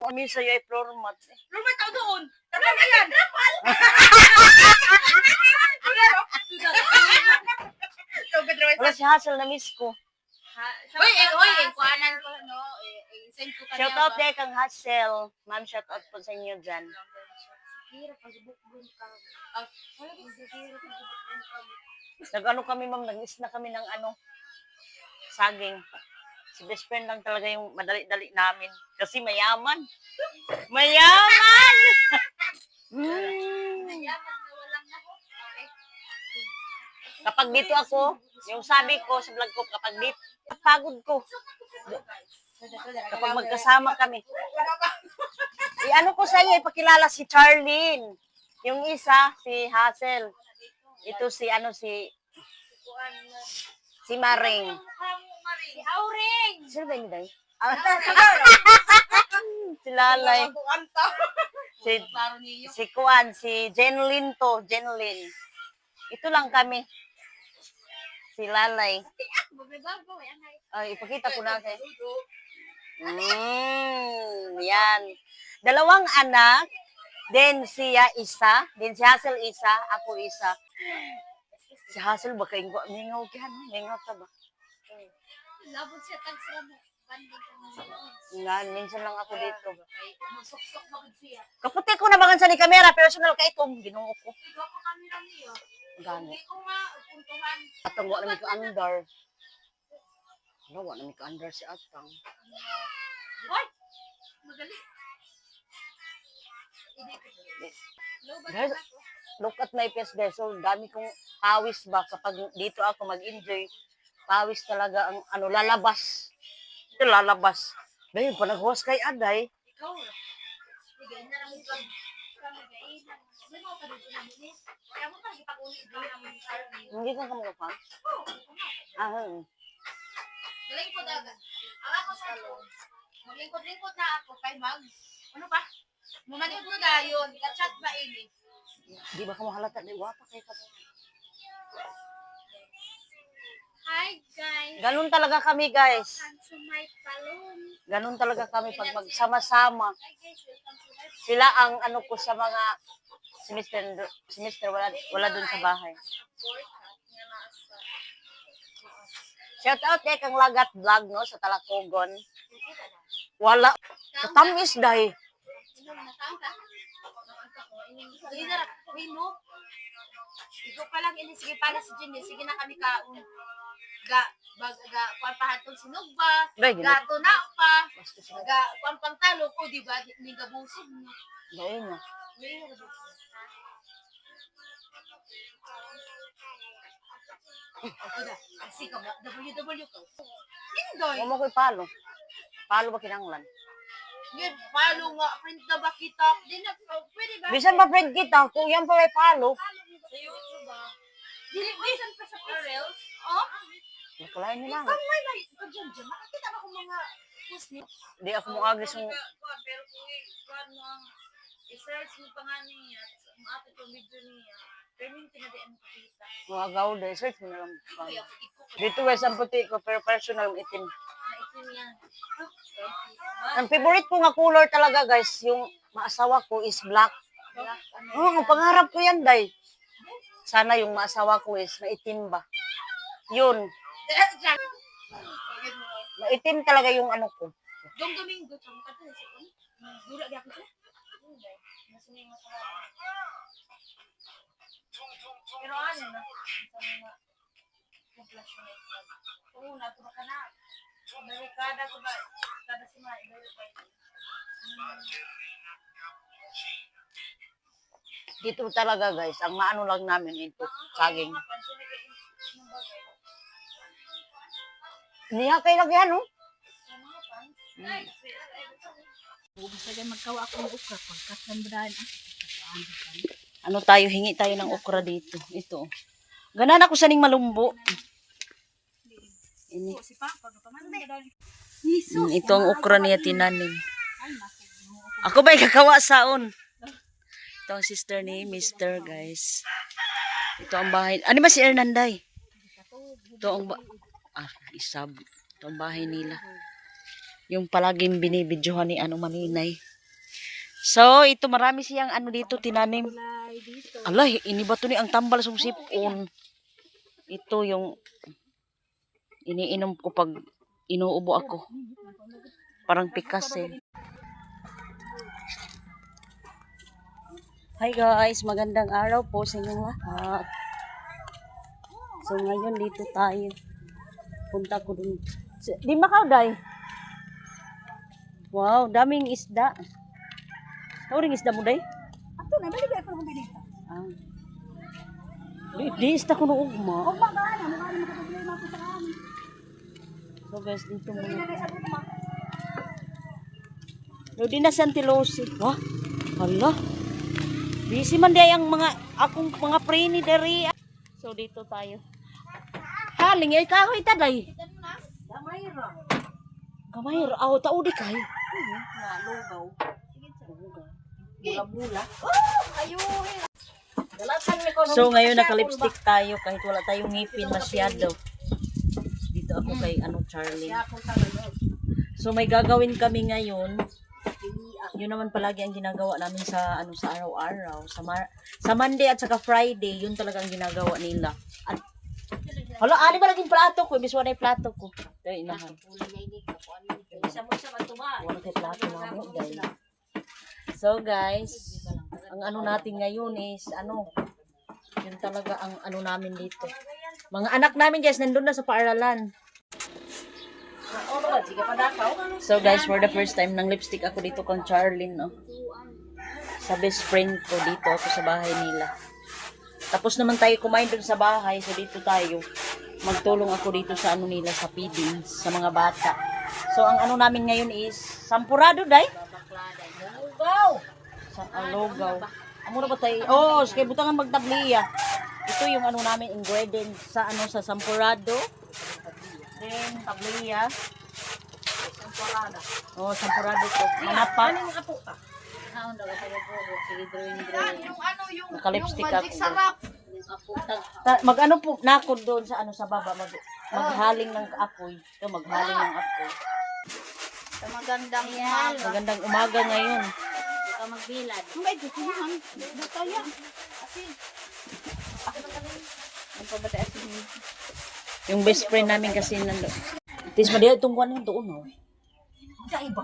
Kami sa'yo ay floor mat. Floor mat tao doon. Tara na yan. Wala si Hazel na miss ko. Hoy, kuanan ko, no? Send ko kanya. Shout out day kang Hazel. Ma'am, shout out po sa inyo dyan. Nag-ano kami, ma'am, nag-is na kami ng saging. Si best friend lang talaga yung madali-dali namin. Kasi mayaman. Mayaman! Kapag dito ako, yung sabi ko sa vlog ko, kapag dito, pagod ko. Kapag magkasama kami. Ano ko sa iyo, ipakilala si Charlene. Yung isa, si Hazel. Ito si Maring. Si Auring. Sino ba yun, Day? Si Lalay. Si Kuan, si Jenlyn to. Jenlyn. Ito lang kami. Si Lalay. Ay, ipakita ko na kayo. Yan. Dalawang anak. Then siya isa. Then si Hazel isa. Ako isa. Si Hazel baka yung mingaw kaya. Mingaw ka ba? Labot siya tagsira mo. Nga, minsan lang ako dito. Sok-sok bakit siya. Kaputi ko na bagan sa ni kamera, personal ka itong ginoo ko. Ikaw pa kami lang niyo. Gani. Hindi ko puntuhan. Atang wala namin ka under. Wala, wala namin ka under si Atang. What? Magali. Guys, look at my face guys. So, dami kong pawis ba kapag dito ako mag-enjoy. Pawis talaga ang lalabas. Ito lalabas. Dahil pa nag-host kay Aday. Ikaw. Sige, na lang ito. May mga panuto na minis. Kaya mo pa, ipag-ulit ito naman yung sarili. Hindi ka kamukha pa? Galing ko daga. Ang ako sa maglingkod-lingkod na ako kay Mag. Ano pa? Mamanid mo na yun. Ka-chat ba ini? Di ba ka mahalata? Di wapa kayo ka. Hi guys. Ganun talaga kami guys. Welcome to my palong. Ganun talaga kami pag magsama-sama. Hi guys, welcome to my Sila ang ko sa mga semester wala dun sa bahay. Shout out kang Lagat Vlog no sa Talacogon. Wala. Katamis dahi. Ikaw pa lang ini sige pala si Jimmy. Sige na kami kaon. Kuan pahatong sinugba. Gato na pa. Kuan pantalo ko di ba ni gabusog mo. Dahil na. Sige ka WW ko. Indoy. Huwag mo ko ipalo. Palo ba kinanglan? Yun, palo nga. Print na ba kita? Di na, pwede ba? Bisan pa friend kita, kung yan pa may palo. Sa YouTube ba? Dili, bisan pa sa Reels? Oh? Nakalain nila. Ikaw may ikaw dyan. Makakita ba kung mga post niyo? Di ako mo agis yung... Pero kung ikuan mo ang i-search mo pa nga niya, maapit yung video niya, pero yung tinadian mo kita. Mga gawda, search mo na lang. Dito guys, ang puti ko, pero personal itim. Itim yan. Ang favorite ko nga color talaga guys, yung maasawa ko is black. Oh, ang pangarap ko yan, day. Sana yung maasawa ko is maitim ba. Yun. Maitim talaga yung ano ko. Dong Domingo, tsaka ka sa ko. Dura di ako siya. Masunay mo sa pero ano na? Oo, natuwa ka na. Barikada ko ba? Kada si Mai, Dito talaga guys, ang maano lang namin ito, saging. Niya kayo lang yan, no? Basta magkawa ako ng ukra pagkatan ba Ano tayo, hingi tayo ng okra dito. Ito. Ganan ako saning malumbo. Ini. Ito ang okra niya tinanim. Ako ba'y kakawa saon? Ito ang sister ni Mr. guys. Ito ang bahay. Ano ba si Hernanday? Ito ang isab. Ito ang bahay nila. Yung palaging binibidyohan ni Maninay. So, ito marami siyang ano dito tinanim. Ala, iniba to ni ang tambal sa sipon. Ito yung iniinom ko pag inuubo ako. Parang pikas eh. Hi guys, magandang araw po sa inyong lahat. So ngayon dito tayo. Punta ko dun. Di makaw, day? Wow, daming isda. Nauring isda mo, day? Ato na, balik ako ng binita. Ah. Di isda ko noong ugma. Huwag ba ka na, mukha naman problema ko sa kami. So guys, dito Hindi muna. na sa butama. Di na Santilosi. Wah, hala. Busy man day ang mga akong mga preni dari. So dito tayo. Haling ay kahoy ta day. Damay ra. Gamay ra aw tao di kay. Na, lugaw. Bula-bula. Ayuhin. So ngayon naka-lipstick tayo kahit wala tayong ngipin masyado. Dito ako kay Charlie. So may gagawin kami ngayon. Yun naman palagi ang ginagawa namin sa sa araw-araw, sa Monday at saka Friday, yun talaga ang ginagawa nila. At hala, ani ba laging plato ko? Biswa na yung plato ko. Dahil inahan. Wala tayo plato na mo, guys. So guys, ang natin ngayon is yun talaga ang namin dito. Mga anak namin guys, nandun na sa paaralan. So guys, for the first time ng lipstick ako dito kang Charlene, no? Sa best friend ko, dito ako sa bahay nila. Tapos naman tayo kumain dun sa bahay, so dito tayo. Magtulong ako dito sa nila, sa feedings, sa mga bata. So ang namin ngayon is sampurado, day? Lugaw! Sa lugaw. Amo na ba tayo? Oh, sige, butangan magtabliya. Ito yung namin ingredients sa sa sampurado. Then, tabliya. Sampurado. Oh, sampurado to. Manapa. Ano yung apo ka? Yung Naka-lipstick magic ako. sarap. Mag po nakod doon sa sa baba. Maghaling ng apoy. Ito, maghaling ng apoy. Sa magandang umaga. Magandang umaga ngayon. Ka magbilad. May dukuhan. Kaya. Kasi. Ang pabata asin. Yung best friend namin kasi nando. Tis madaya itong kuwan doon, no? Kaiba.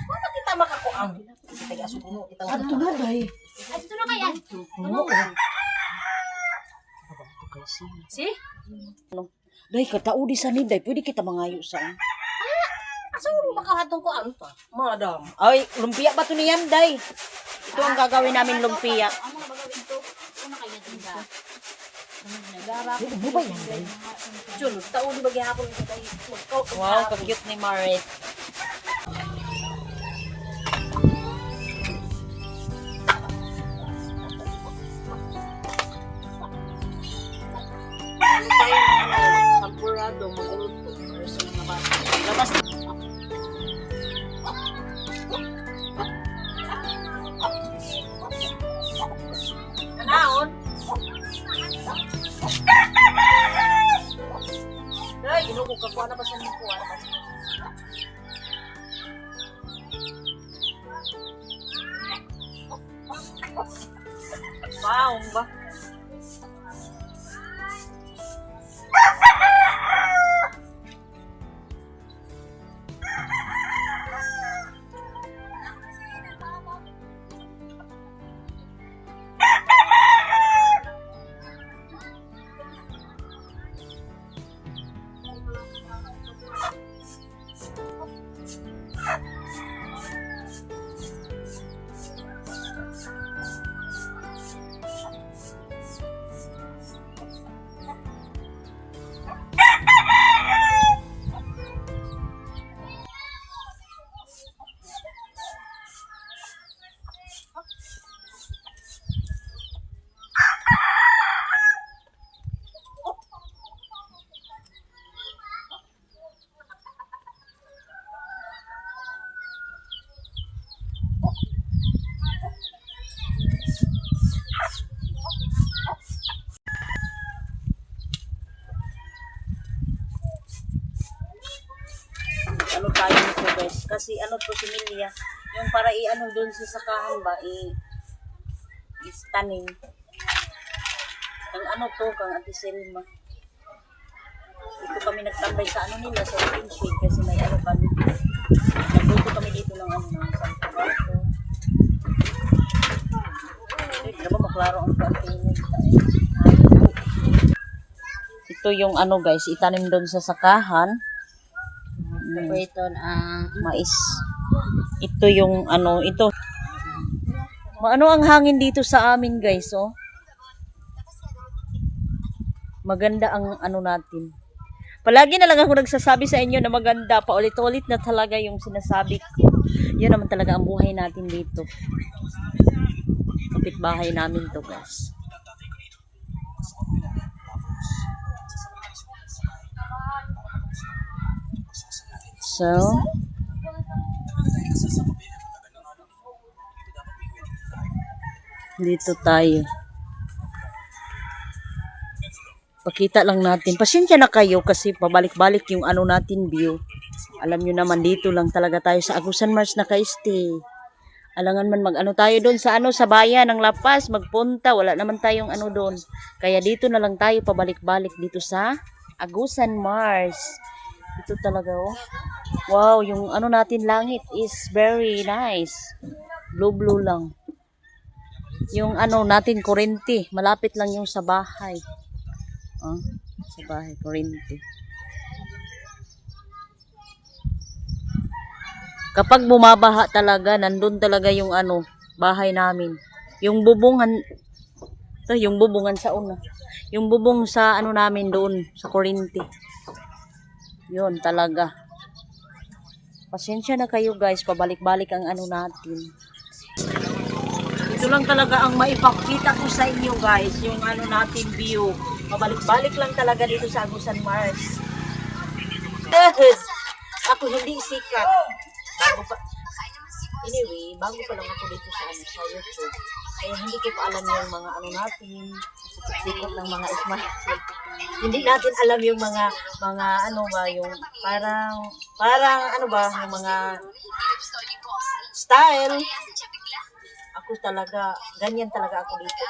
Wala kita makakuang. Taga supuno kita. Ano na, day? Ay, ito na kaya. Ano? Si? Day, katao di sa day. Pwede kita mangayo saan? Asa mo makahatong ko ano pa? Madam. Ay, lumpia ba ito niyan, day? Ito ang gagawin namin lumpia. Ang mga bagawin to. Ano kaya din ka? Ano ba yan, day? Jun, tao di bagi hapon sa tayo. Wow, ka-cute ni Marit. Ano tayo ng sampurado, maguluto. Para sa mga bata. Labas na. Kanaon? Ay, inuko ka kuha na ba sa mga kuha na ba? Wow, ba? Tayo nito guys. Kasi to si Milia. Yung para i-ano doon sa sakahan ba, i-staning. Kang ano to, kang Ate Selma. Dito kami nagtambay sa ano nila, sa open shade kasi may ano kami. Nagluto kami dito ng ano, ng santo. Hindi ba maklaro ang pagkainin. Ito yung ano guys, itanim doon sa sakahan. Ito ang Mais. Ito yung ano, ito. Maano ang hangin dito sa amin guys, oh. Maganda ang ano natin. Palagi na lang ako nagsasabi sa inyo na maganda. Paulit-ulit na talaga yung sinasabi ko. Yun naman talaga ang buhay natin dito. Kapitbahay namin to guys. So, dito tayo. Pakita lang natin. Pasensya na kayo kasi pabalik-balik yung ano natin view. Alam nyo naman dito lang talaga tayo sa Agusan Mars naka-stay. Alangan man mag-ano tayo doon sa ano sa bayan ng La Paz, magpunta. Wala naman tayong ano doon. Kaya dito na lang tayo pabalik-balik dito sa Agusan Mars. Ito talaga oh. Wow, yung ano natin langit is very nice. Blue lang. Yung ano natin kurente, malapit lang yung sa bahay. Oh, sa bahay kurente. Kapag bumabaha talaga, nandun talaga yung ano, bahay namin. Yung bubungan, yung bubungan sa una. Yung bubong sa ano namin doon, sa kurente. Yun talaga. Pasensya na kayo guys, pabalik-balik ang ano natin. Ito lang talaga ang maipakita ko sa inyo guys, yung ano natin view. Pabalik-balik lang talaga dito sa Agusan Mars. Ako hindi sikat. Bago pa lang ako dito sa ano sa YouTube. Kaya hindi ko pa alam yung mga ano natin, sikat ng mga smart. Hindi natin alam yung mga ano ba yung parang ano ba yung mga style. Ako talaga ganyan talaga ako dito.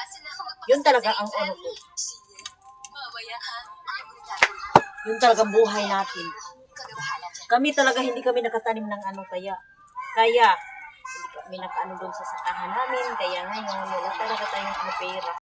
Yun talaga ang ano ko. Yun talaga buhay natin. Kami talaga hindi kami nakatanim ng ano kaya hindi kami nakaano doon sa sakahan namin kaya ngayon wala talaga tayong ano pera.